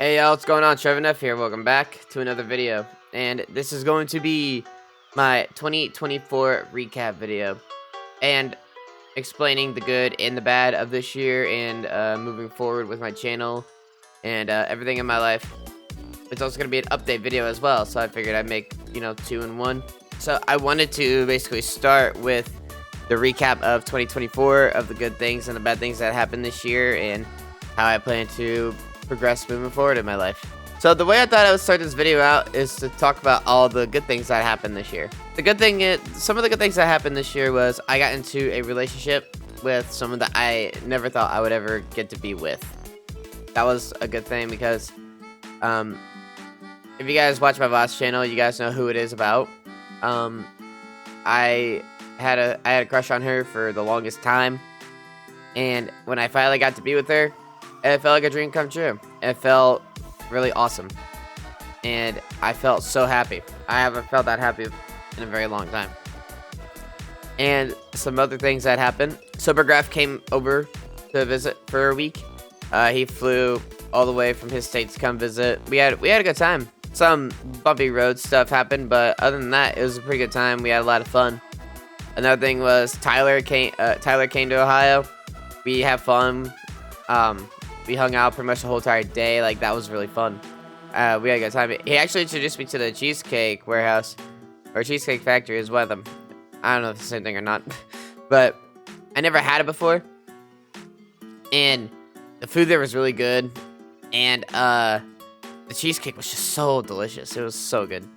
Hey y'all, what's going on? Trevor Neff here. Welcome back to another video. And this is going to be my 2024 recap video. And explaining the good and the bad of this year and moving forward with my channel and everything in my life. It's also going to be an update video as well, so I figured I'd make, two in one. So I wanted to basically start with the recap of 2024, of the good things and the bad things that happened this year, and how I plan to progress moving forward in my life. So the way I thought I would start this video out is to talk about all the good things that happened this year. Some of the good things that happened this year was I got into a relationship with someone that I never thought I would ever get to be with. That was a good thing because if you guys watch my boss channel, you guys know who it is about. I had a crush on her for the longest time, and when I finally got to be with her, it felt like a dream come true. It felt really awesome, and I felt so happy. I haven't felt that happy in a very long time. And some other things that happened. Sobergraph came over to visit for a week. He flew all the way from his state to come visit. We had a good time. Some bumpy road stuff happened, but other than that, it was a pretty good time. We had a lot of fun. Another thing was Tyler came to Ohio. We had fun. We hung out pretty much the whole entire day. Like, that was really fun. We had a good time. He actually introduced me to the Cheesecake Warehouse, or Cheesecake Factory is one of them. I don't know if it's the same thing or not, but I never had it before. And the food there was really good, and the cheesecake was just so delicious. It was so good.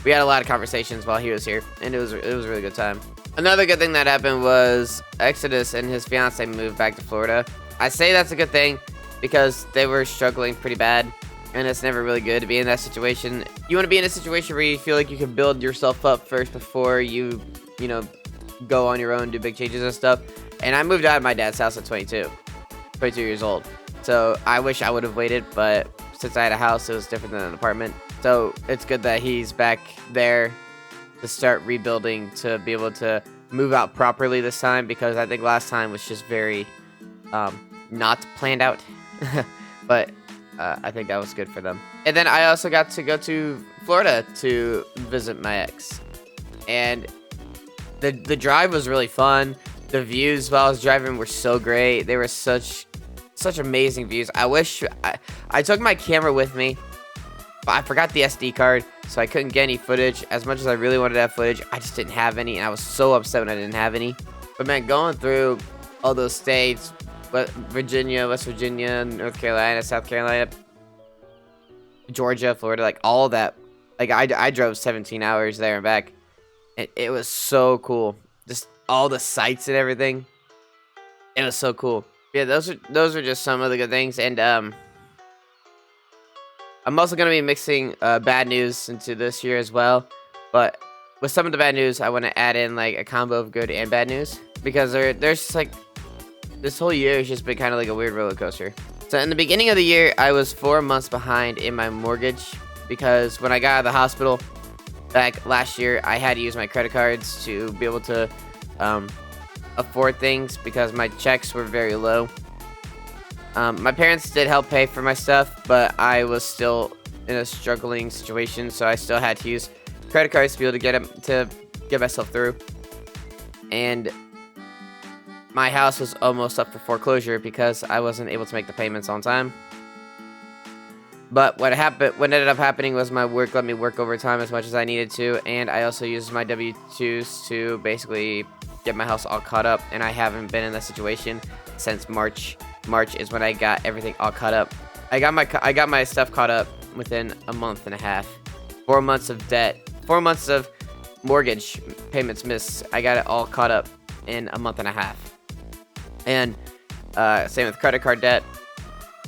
We had a lot of conversations while he was here, and it was a really good time. Another good thing that happened was Exodus and his fiance moved back to Florida. I say that's a good thing because they were struggling pretty bad, and it's never really good to be in that situation. You want to be in a situation where you feel like you can build yourself up first before you go on your own, do big changes and stuff. And I moved out of my dad's house at 22 years old. So I wish I would have waited, but since I had a house, it was different than an apartment. So it's good that he's back there to start rebuilding, to be able to move out properly this time, because I think last time was just very not planned out. But I think that was good for them. And then I also got to go to Florida to visit my ex, and the drive was really fun. The views while I was driving were so great. They were such amazing views. I wish I took my camera with me, but I forgot the SD card, so I couldn't get any footage. As much as I really wanted to have footage, I just didn't have any, and I was so upset when I didn't have any. But man, going through all those states, Virginia, West Virginia, North Carolina, South Carolina, Georgia, Florida, like all of that. Like I drove 17 hours there and back. It was so cool. Just all the sights and everything. It was so cool. Yeah, those are just some of the good things. And I'm also gonna be mixing bad news into this year as well. But with some of the bad news, I want to add in like a combo of good and bad news, because there's just like, this whole year has just been kind of like a weird roller coaster. So in the beginning of the year, I was 4 months behind in my mortgage, because when I got out of the hospital back last year, I had to use my credit cards to be able to afford things, because my checks were very low. My parents did help pay for my stuff, but I was still in a struggling situation, so I still had to use credit cards to be able to get myself through. And my house was almost up for foreclosure because I wasn't able to make the payments on time. But what ended up happening was my work let me work overtime as much as I needed to, and I also used my W-2s to basically get my house all caught up, and I haven't been in that situation since March. March is when I got everything all caught up. I got my stuff caught up within a month and a half. 4 months of debt, 4 months of mortgage payments missed. I got it all caught up in a month and a half. And same with credit card debt.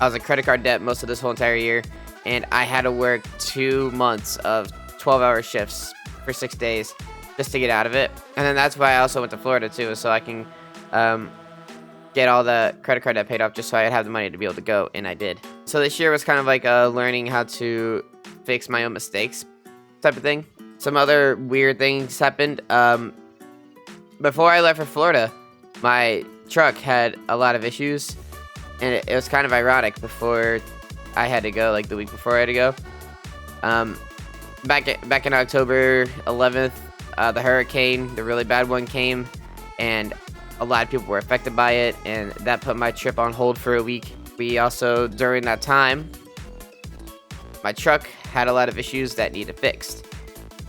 I was in credit card debt most of this whole entire year, and I had to work 2 months of 12-hour shifts for 6 days just to get out of it. And then that's why I also went to Florida too, so I can get all the credit card debt paid off, just so I'd have the money to be able to go, and I did. So this year was kind of like learning how to fix my own mistakes type of thing. Some other weird things happened. Before I left for Florida, my truck had a lot of issues, and it was kind of ironic. Before I had to go, like the week before I had to go. Back in October 11th, the hurricane, the really bad one, came, and a lot of people were affected by it, and that put my trip on hold for a week. We also, during that time, my truck had a lot of issues that needed fixed,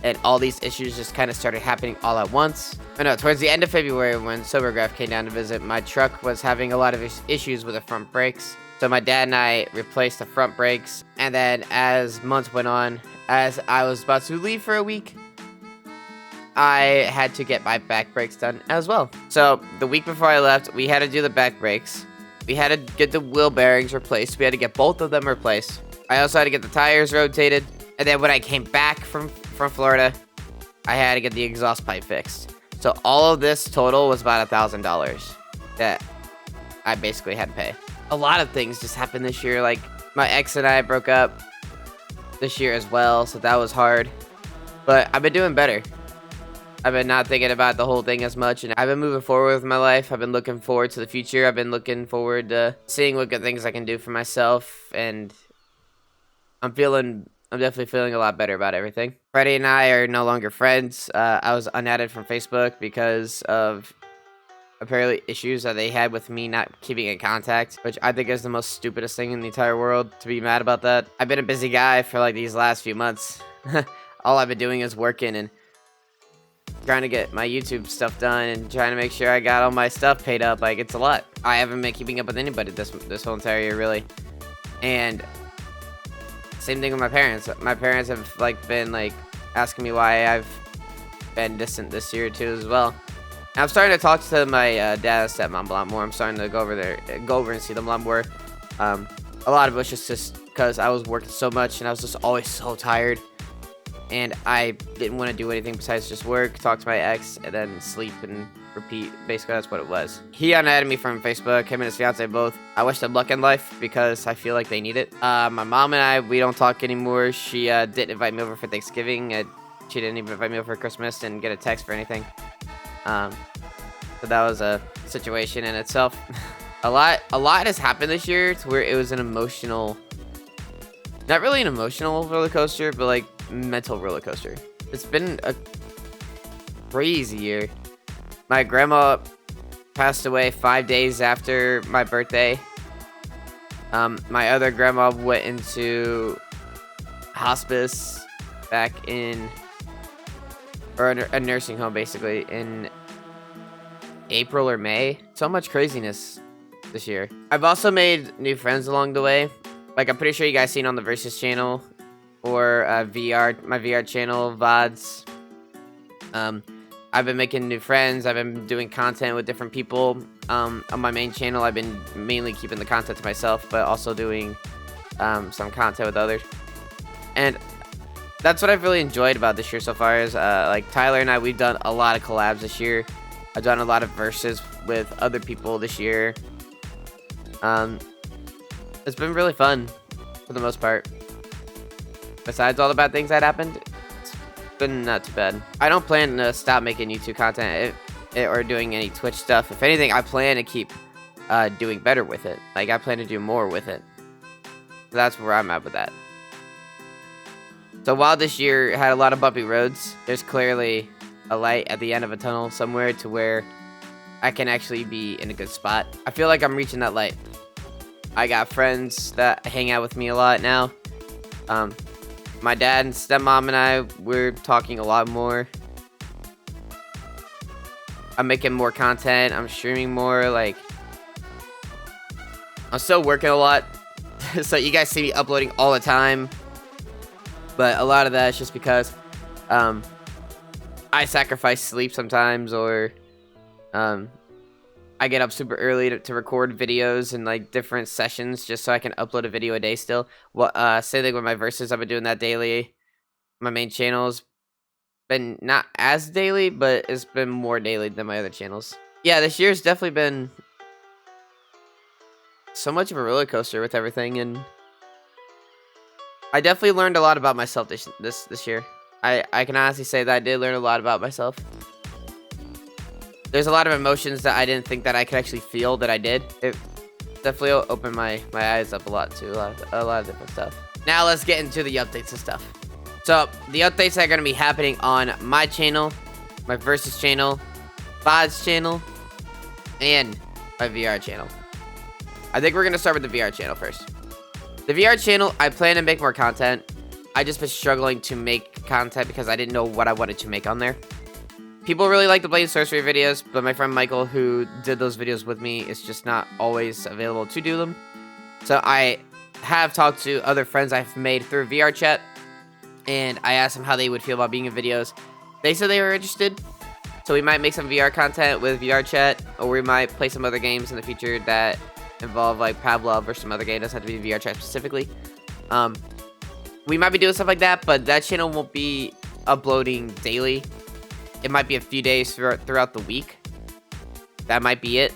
and all these issues just kind of started happening all at once. I know, towards the end of February, when Sobergraph came down to visit, my truck was having a lot of issues with the front brakes. So my dad and I replaced the front brakes, and then as months went on, as I was about to leave for a week, I had to get my back brakes done as well. So the week before I left, we had to do the back brakes. We had to get the wheel bearings replaced. We had to get both of them replaced. I also had to get the tires rotated. And then when I came back from Florida, I had to get the exhaust pipe fixed. So all of this total was about $1,000 that I basically had to pay. A lot of things just happened this year. Like, my ex and I broke up this year as well, so that was hard. But I've been doing better. I've been not thinking about the whole thing as much, and I've been moving forward with my life. I've been looking forward to the future. I've been looking forward to seeing what good things I can do for myself, and I'm definitely feeling a lot better about everything. Freddie and I are no longer friends. I was unadded from Facebook because of apparently issues that they had with me not keeping in contact, which I think is the most stupidest thing in the entire world, to be mad about that. I've been a busy guy for like these last few months. All I've been doing is working and trying to get my YouTube stuff done and trying to make sure I got all my stuff paid up. Like, it's a lot. I haven't been keeping up with anybody this whole entire year, really. And same thing with my parents. My parents have been asking me why I've been distant this year too as well. And I'm starting to talk to my dad and stepmom a lot more. I'm starting to go over and see them a lot more. A lot of it was just because I was working so much and I was just always so tired. And I didn't want to do anything besides just work, talk to my ex, and then sleep and repeat. Basically, that's what it was. He unadded me from Facebook, him and his fiance both. I wish them luck in life because I feel like they need it. My mom and I, we don't talk anymore. She didn't invite me over for Thanksgiving. She didn't even invite me over for Christmas, didn't get a text for anything. So that was a situation in itself. A lot has happened this year to where it was an emotional, not really an emotional roller coaster, but like mental roller coaster. It's been a crazy year. My grandma passed away 5 days after my birthday. My other grandma went into hospice back in, or a nursing home basically, in April or May. So much craziness this year. I've also made new friends along the way. Like, I'm pretty sure you guys seen on the Versus channel or my VR channel, VODs. I've been making new friends. I've been doing content with different people. On my main channel, I've been mainly keeping the content to myself, but also doing some content with others. And that's what I've really enjoyed about this year so far is like Tyler and I, we've done a lot of collabs this year. I've done a lot of verses with other people this year. It's been really fun for the most part. Besides all the bad things that happened, it's been not too bad. I don't plan to stop making YouTube content or doing any Twitch stuff. If anything, I plan to keep doing better with it. Like, I plan to do more with it. So that's where I'm at with that. So while this year had a lot of bumpy roads, there's clearly a light at the end of a tunnel somewhere to where I can actually be in a good spot. I feel like I'm reaching that light. I got friends that hang out with me a lot now. My dad and stepmom and I, we're talking a lot more. I'm making more content. I'm streaming more. Like, I'm still working a lot. So you guys see me uploading all the time. But a lot of that is just because I sacrifice sleep sometimes, or I get up super early to record videos and like different sessions just so I can upload a video a day still. Same thing with my verses. I've been doing that daily. My main channel's been not as daily, but it's been more daily than my other channels. Yeah, this year's definitely been so much of a roller coaster with everything, and I definitely learned a lot about myself this year. I can honestly say that I did learn a lot about myself. There's a lot of emotions that I didn't think that I could actually feel that I did. definitely opened my eyes up a lot to a lot of different stuff. Now let's get into the updates and stuff. So the updates that are going to be happening on my channel, my Versus channel, VODs channel, and my VR channel. I think we're going to start with the VR channel first. The VR channel, I plan to make more content. I just been struggling to make content because I didn't know what I wanted to make on there. People really like the Blade Sorcery videos, but my friend Michael, who did those videos with me, is just not always available to do them. So I have talked to other friends I've made through VR chat, and I asked them how they would feel about being in videos. They said they were interested, so we might make some VR content with VR chat, or we might play some other games in the future that involve like Pavlov or some other game. It doesn't have to be VR chat specifically. We might be doing stuff like that, but that channel won't be uploading daily. It might be a few days throughout the week. That might be it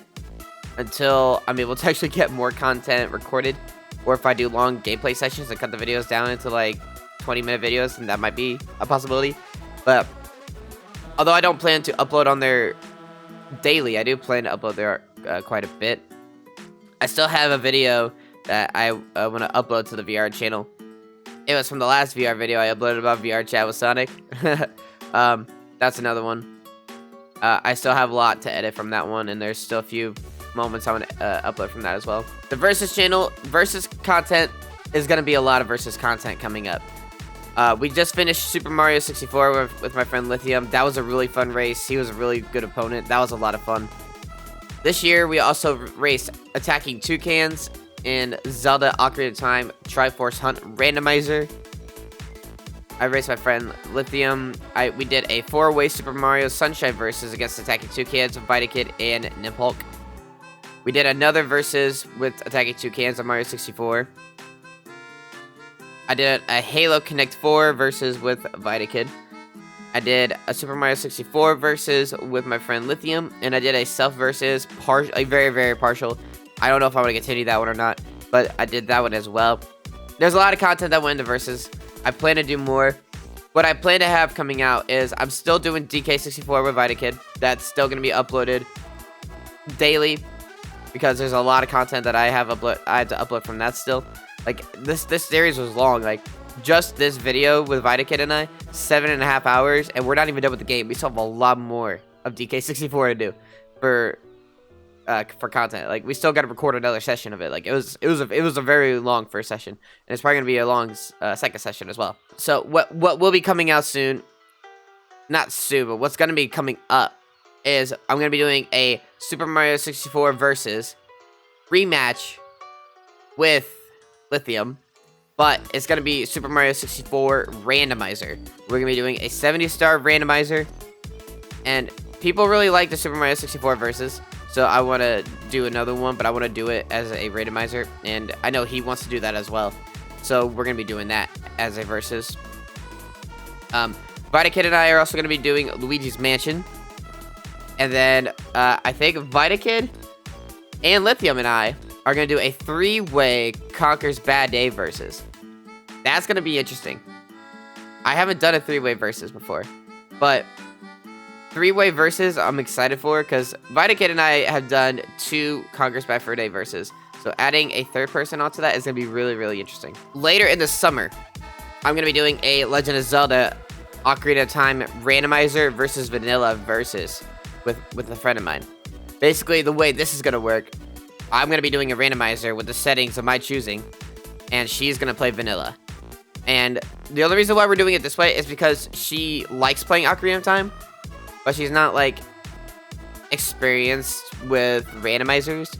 until I'm able to actually get more content recorded, or if I do long gameplay sessions and cut the videos down into like 20-minute videos, then that might be a possibility. But although I don't plan to upload on there daily, I do plan to upload there quite a bit. I still have a video that I want to upload to the VR channel. It was from the last VR video I uploaded about VR chat with Sonic. That's another one. I still have a lot to edit from that one, and there's still a few moments I want to upload from that as well. The Versus channel, Versus content is going to be a lot of Versus content coming up. We just finished Super Mario 64 with my friend Lithium. That was a really fun race. He was a really good opponent. That was a lot of fun. This year, we also raced Attacking Toucans in Zelda Ocarina of Time Triforce Hunt Randomizer. I raced my friend Lithium. We did a 4-way Super Mario Sunshine Versus against Attacking Toucans, Vitakid, and Nimphulk. We did another Versus with Attacking Toucans on Mario 64. I did a Halo Connect 4 Versus with Vitakid. I did a Super Mario 64 Versus with my friend Lithium, and I did a self versus, a very, very partial. I don't know if I want to continue that one or not, but I did that one as well. There's a lot of content that went into Versus. I plan to do more. What I plan to have coming out is I'm still doing DK64 with Vitakid. That's still going to be uploaded daily because there's a lot of content that I had to upload from that still. Like this series was long. Like just this video with Vitakid and I, 7.5 hours, and we're not even done with the game. We still have a lot more of DK64 to do for content. Like we still got to record another session of it. Like it was a very long first session, and it's probably gonna be a long second session as well. So what will be coming out soon? Not soon, but what's gonna be coming up is I'm gonna be doing a Super Mario 64 Versus rematch with Lithium, but it's gonna be Super Mario 64 Randomizer. We're gonna be doing a 70-star randomizer, and people really like the Super Mario 64 Versus. So I want to do another one, but I want to do it as a randomizer, and I know he wants to do that as well. So we're going to be doing that as a Versus. Vitakid and I are also going to be doing Luigi's Mansion. And then I think Vitakid and Lithium and I are going to do a 3-way Conker's Bad Day Versus. That's going to be interesting. I haven't done a 3-way Versus before, but 3-way Versus I'm excited for because Vitakid and I have done 2 Conker's Bad Fur Day Versus. So adding a third person onto that is going to be really, really interesting. Later in the summer, I'm going to be doing a Legend of Zelda Ocarina of Time randomizer versus vanilla versus with a friend of mine. Basically, the way this is going to work, I'm going to be doing a randomizer with the settings of my choosing, and she's going to play vanilla. And the only reason why we're doing it this way is because she likes playing Ocarina of Time, but she's not, like, experienced with randomizers.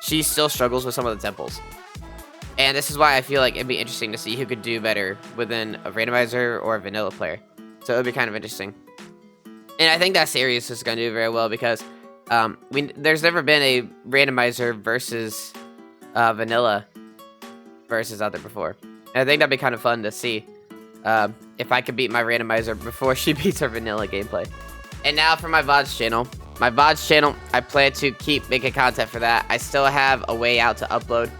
She still struggles with some of the temples. And this is why I feel like it'd be interesting to see who could do better within a randomizer or a vanilla player. So it would be kind of interesting. And I think that series is going to do very well because there's never been a randomizer versus vanilla versus out there before. And I think that'd be kind of fun to see if I could beat my randomizer before she beats her vanilla gameplay. And now for my VODs channel. My VODs channel, I plan to keep making content for that. I still have a way out to upload.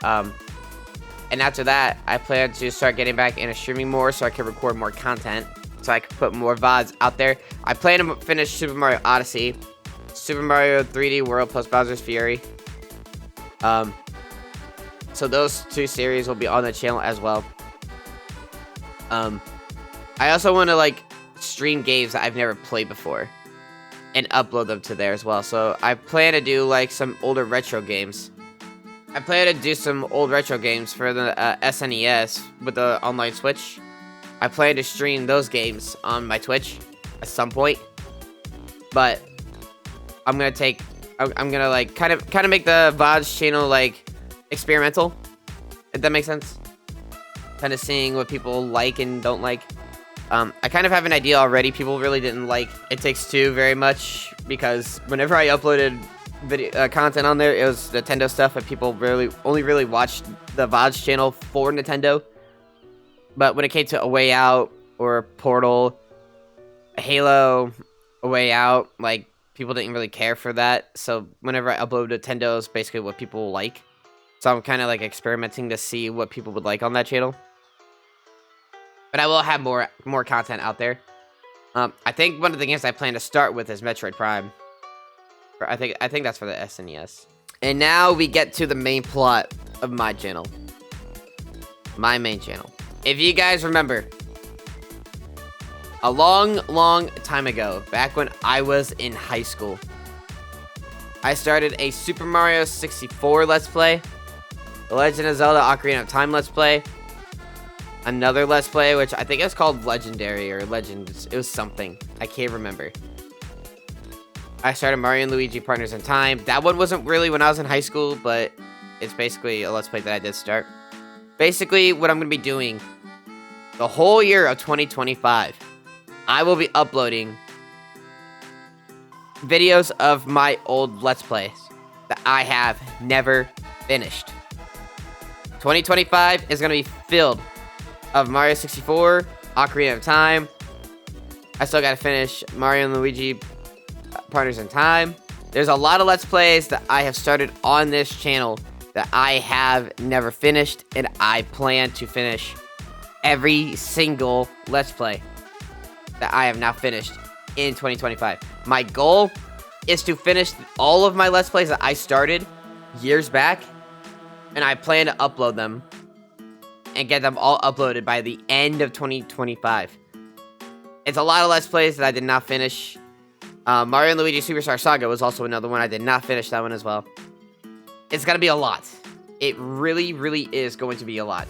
And after that, I plan to start getting back into streaming more so I can record more content. So I can put more VODs out there. I plan to finish Super Mario Odyssey, Super Mario 3D World plus Bowser's Fury. So those 2 series will be on the channel as well. I also want to like stream games that I've never played before and upload them to there as well. So I plan to do like some older retro games. I plan to do some old retro games for the SNES with the online Switch. I plan to stream those games on my Twitch at some point, but I'm gonna like kind of make the VODs channel like experimental, if that makes sense. Kind of seeing what people like and don't like. I kind of have an idea already. People really didn't like It Takes Two very much because whenever I uploaded video content on there, it was Nintendo stuff, and people only really watched the VODs channel for Nintendo. But when it came to A Way Out or Portal, Halo, A Way Out, like people didn't really care for that. So whenever I upload Nintendo, it's basically what people like. So I'm kind of like experimenting to see what people would like on that channel. But I will have more content out there. I think one of the games I plan to start with is Metroid Prime. I think that's for the SNES. And now we get to the main plot of my channel. My main channel. If you guys remember, a long time ago, back when I was in high school, I started a Super Mario 64 Let's Play, The Legend of Zelda Ocarina of Time Let's Play, another Let's Play, which I think it was called Legendary or Legends. It was something. I can't remember. I started Mario and Luigi Partners in Time. That one wasn't really when I was in high school, but it's basically a Let's Play that I did start. Basically, what I'm going to be doing the whole year of 2025, I will be uploading videos of my old Let's Plays that I have never finished. 2025 is going to be filled of Mario 64, Ocarina of Time. I still got to finish Mario and Luigi Partners in Time. There's a lot of Let's Plays that I have started on this channel that I have never finished, and I plan to finish every single Let's Play that I have now finished in 2025. My goal is to finish all of my Let's Plays that I started years back, and I plan to upload them and get them all uploaded by the end of 2025. It's a lot of Let's Plays that I did not finish. Mario & Luigi Superstar Saga was also another one. I did not finish that one as well. It's going to be a lot. It really is going to be a lot.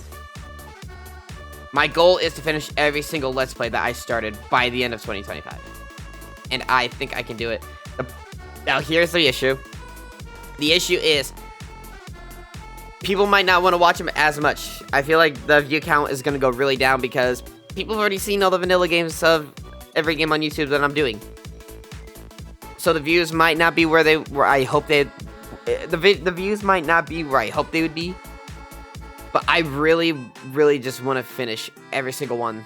My goal is to finish every single Let's Play that I started by the end of 2025. And I think I can do it. Now, here's the issue. The issue is people might not want to watch them as much. I feel like the view count is going to go really down because people have already seen all the vanilla games of every game on YouTube that I'm doing. So the views might not be where I hope they... The views might not be where I hope they would be. But I really just want to finish every single one.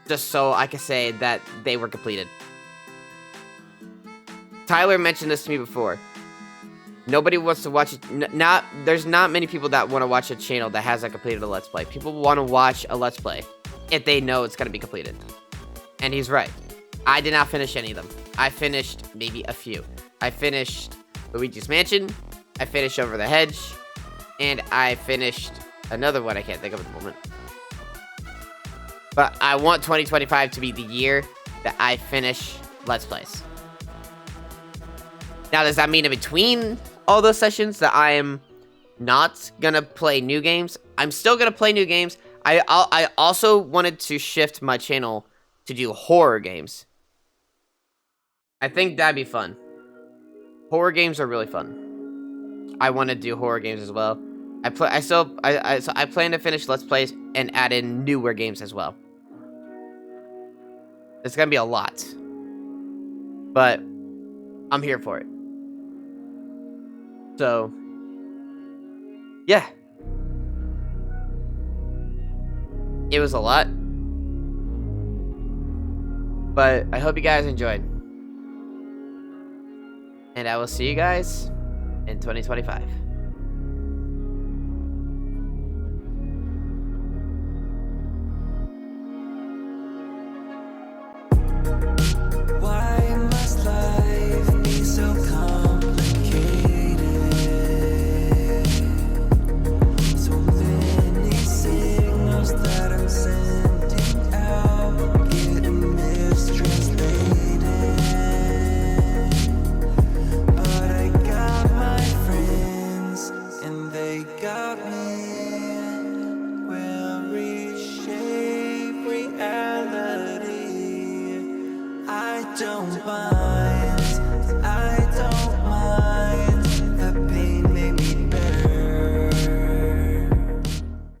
Just so I can say that they were completed. Tyler mentioned this to me before. Nobody wants to watch it. There's not many people that want to watch a channel that hasn't completed a Let's Play. People want to watch a Let's Play if they know it's going to be completed. And he's right. I did not finish any of them. I finished maybe a few. I finished Luigi's Mansion. I finished Over the Hedge. And I finished another one I can't think of at the moment. But I want 2025 to be the year that I finish Let's Plays. Now, does that mean in between all those sessions that I am not gonna play new games? I'm still gonna play new games. I also wanted to shift my channel to do horror games. I think that'd be fun. Horror games are really fun. I want to do horror games as well. I plan to finish Let's Plays and add in newer games as well. It's gonna be a lot, but I'm here for it. So, yeah. It was a lot, but I hope you guys enjoyed. And I will see you guys in 2025. Why must life be so complicated?